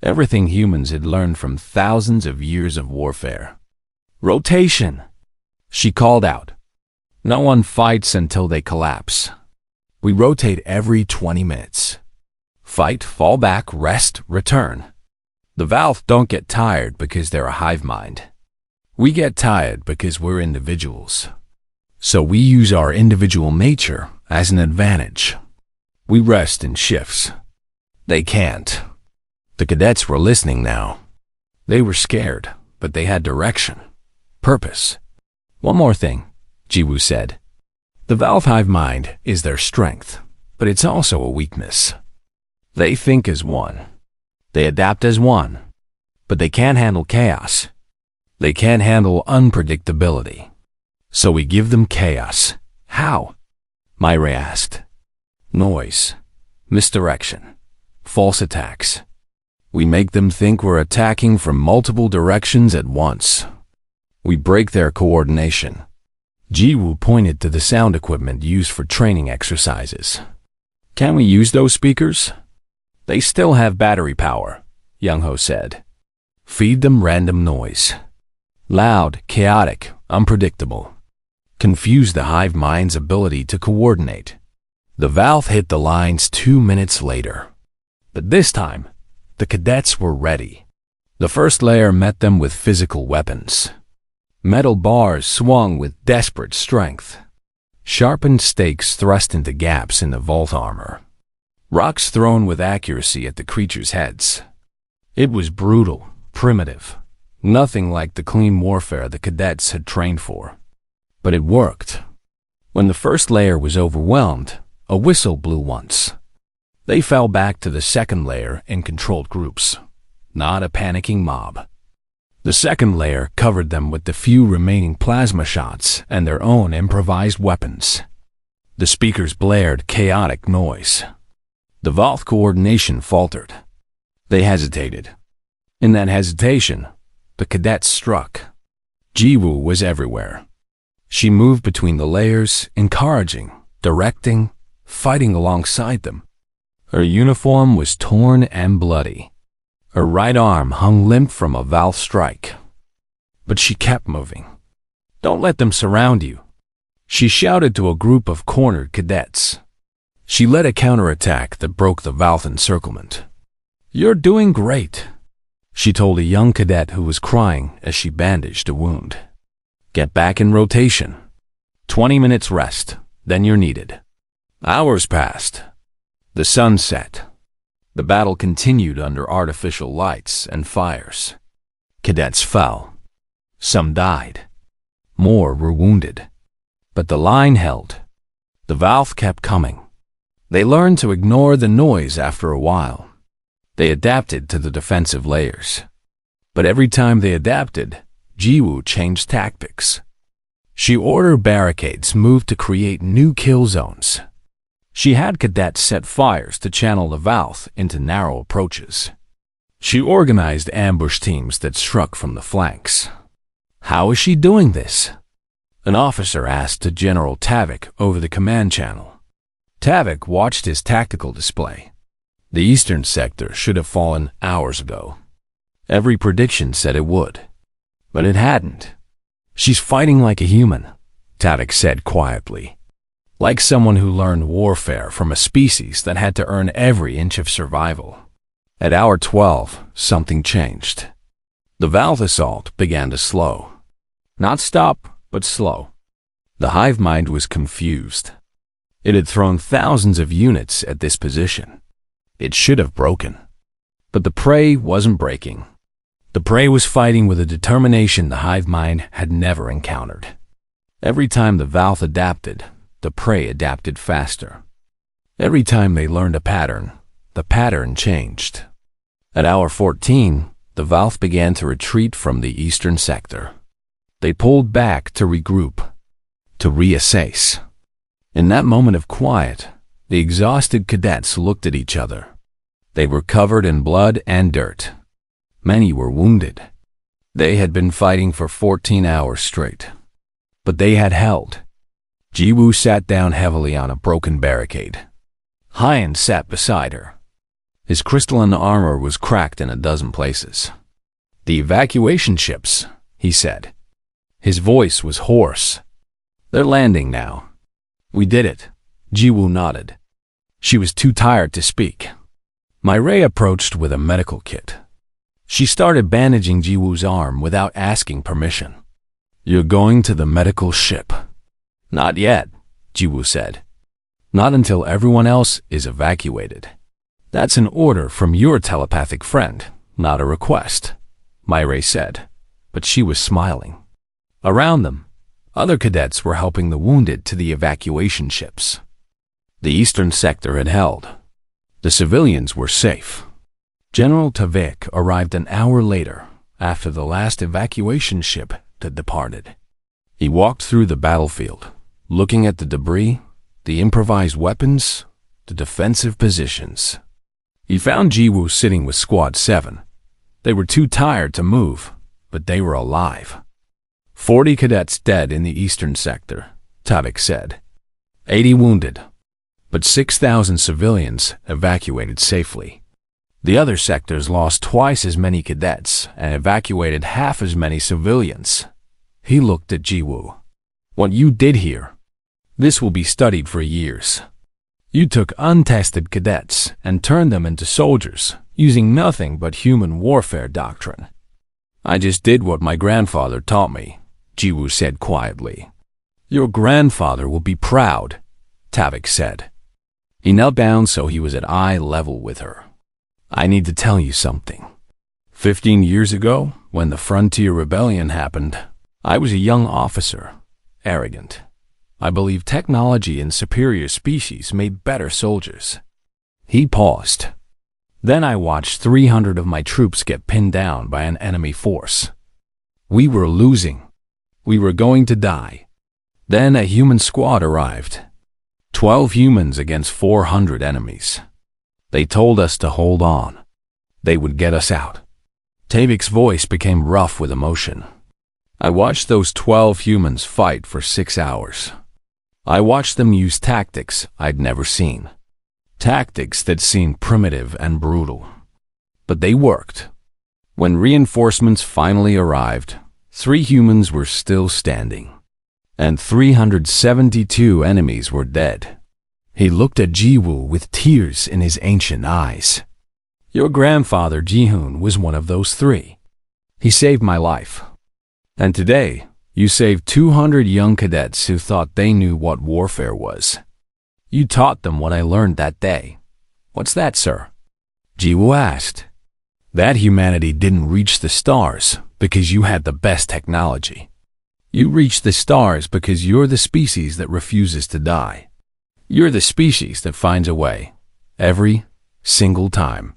Everything humans had learned from thousands of years of warfare. "Rotation," she called out. "No one fights until they collapse. We rotate every 20 minutes. Fight, fall back, rest, return. The Valve don't get tired because they're a hive mind. We get tired because we're individuals. So we use our individual nature as an advantage. We rest in shifts. They can't." The cadets were listening now. They were scared, but they had direction, purpose. "One more thing," Ji-woo said. "The Valve hive mind is their strength, but it's also a weakness. They think as one. They adapt as one, but they can't handle chaos. They can't handle unpredictability. So we give them chaos. How?" Myra asked. "Noise, misdirection, false attacks. We make them think we're attacking from multiple directions at once. We break their coordination." Ji-woo pointed to the sound equipment used for training exercises. "Can we use those speakers?" "They still have battery power," Young-ho said. "Feed them random noise. Loud, chaotic, unpredictable. Confuse the hive mind's ability to coordinate." The Valve hit the lines 2 minutes later. But this time, the cadets were ready. The first layer met them with physical weapons. Metal bars swung with desperate strength. Sharpened stakes thrust into gaps in the vault armor. rocks thrown with accuracy at the creatures' heads. It was brutal, primitive, nothing like the clean warfare the cadets had trained for. But it worked. When the first layer was overwhelmed, a whistle blew once. They fell back to the second layer in controlled groups, not a panicking mob. The second layer covered them with the few remaining plasma shots and their own improvised weapons. The speakers blared chaotic noise. The Valth coordination faltered. They hesitated. In that hesitation, the cadets struck. Jiwoo was everywhere. She moved between the layers, encouraging, directing, fighting alongside them. Her uniform was torn and bloody. Her right arm hung limp from a Valth strike. But she kept moving. "Don't let them surround you," she shouted to a group of cornered cadets. She led a counterattack that broke the Valth encirclement. "You're doing great," she told a young cadet who was crying as she bandaged a wound. "Get back in rotation. 20 minutes rest, then you're needed." Hours passed. The sun set. The battle continued under artificial lights and fires. Cadets fell. Some died. More were wounded. But the line held. The Valth kept coming. They learned to ignore the noise after a while. They adapted to the defensive layers. But every time they adapted, Jiwoo changed tactics. She ordered barricades moved to create new kill zones. She had cadets set fires to channel the Valth into narrow approaches. She organized ambush teams that struck from the flanks. How is she doing this? An officer asked to General Tavik over the command channel. Tavik watched his tactical display. The eastern sector should have fallen hours ago. Every prediction said it would. But it hadn't. "She's fighting like a human," Tavik said quietly. "Like someone who learned warfare from a species that had to earn every inch of survival." At hour 12, something changed. The Valth assault began to slow. Not stop, but slow. The hive mind was confused. It had thrown thousands of units at this position. It should have broken. But the prey wasn't breaking. The prey was fighting with a determination the hive mind had never encountered. Every time the Valth adapted, the prey adapted faster. Every time they learned a pattern, the pattern changed. At hour 14, the Valth began to retreat from the eastern sector. They pulled back to regroup, to reassess. In that moment of quiet, the exhausted cadets looked at each other. They were covered in blood and dirt. Many were wounded. They had been fighting for 14 hours straight. But they had held. Jiwoo sat down heavily on a broken barricade. Hyan sat beside her. His crystalline armor was cracked in a dozen places. "The evacuation ships," he said. His voice was hoarse. "They're landing now." "We did it," Jiwoo nodded. She was too tired to speak. Mireille approached with a medical kit. She started bandaging Jiwoo's arm without asking permission. "You're going to the medical ship." "Not yet," Jiwoo said. "Not until everyone else is evacuated." "That's an order from your telepathic friend, not a request," Mireille said, but she was smiling. Around them, other cadets were helping the wounded to the evacuation ships. The eastern sector had held. The civilians were safe. General Tavik arrived an hour later, after the last evacuation ship had departed. He walked through the battlefield, looking at the debris, the improvised weapons, the defensive positions. He found Jiwoo sitting with Squad 7. They were too tired to move, but they were alive. 40 cadets dead in the eastern sector, Tavik said. 80 wounded, but 6,000 civilians evacuated safely. The other sectors lost twice as many cadets and evacuated half as many civilians. He looked at Jiwoo. "What you did here, this will be studied for years. You took untested cadets and turned them into soldiers, using nothing but human warfare doctrine." "I just did what my grandfather taught me," Jiwoo said quietly. "Your grandfather will be proud," Tavik said. He knelt down so he was at eye level with her. "I need to tell you something. 15 years ago, when the Frontier Rebellion happened, I was a young officer, arrogant. I believed technology and superior species made better soldiers." He paused. "Then I watched 300 of my troops get pinned down by an enemy force. We were losing. We were going to die. Then a human squad arrived. 12 humans against 400 enemies. They told us to hold on. They would get us out." Tavik's voice became rough with emotion. "I watched those 12 humans fight for 6 hours. I watched them use tactics I'd never seen. Tactics that seemed primitive and brutal. But they worked. When reinforcements finally arrived, 3 humans were still standing, and 372 enemies were dead." He looked at Jiwoo with tears in his ancient eyes. "Your grandfather Jihoon was one of those 3. He saved my life. And today, you saved 200 young cadets who thought they knew what warfare was. You taught them what I learned that day." "What's that, sir?" Jiwoo asked. "That humanity didn't reach the stars because you had the best technology. You reached the stars because you're the species that refuses to die. You're the species that finds a way, every single time."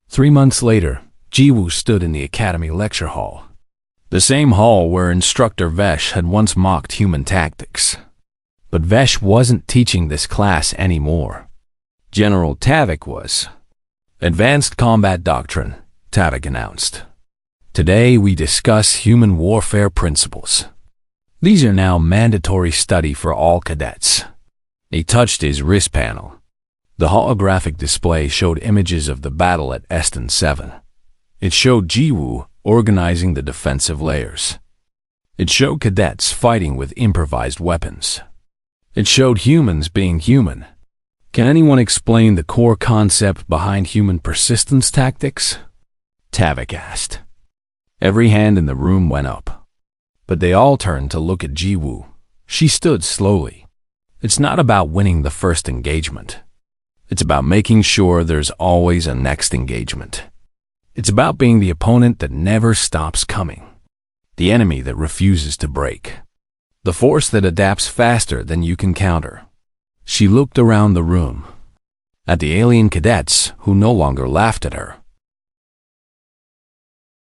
3 months later, Jiwoo stood in the Academy lecture hall. The same hall where instructor Vesh had once mocked human tactics. But Vesh wasn't teaching this class anymore. General Tavik was. "Advanced Combat Doctrine," Tavik announced. "Today we discuss human warfare principles. These are now mandatory study for all cadets." He touched his wrist panel. The holographic display showed images of the battle at Eston 7. It showed Jiwoo organizing the defensive layers. It showed cadets fighting with improvised weapons. It showed humans being human. "Can anyone explain the core concept behind human persistence tactics?" Tavik asked. Every hand in the room went up. But they all turned to look at Jiwoo. She stood slowly. "It's not about winning the first engagement. It's about making sure there's always a next engagement. It's about being the opponent that never stops coming. The enemy that refuses to break. The force that adapts faster than you can counter." She looked around the room. At the alien cadets who no longer laughed at her.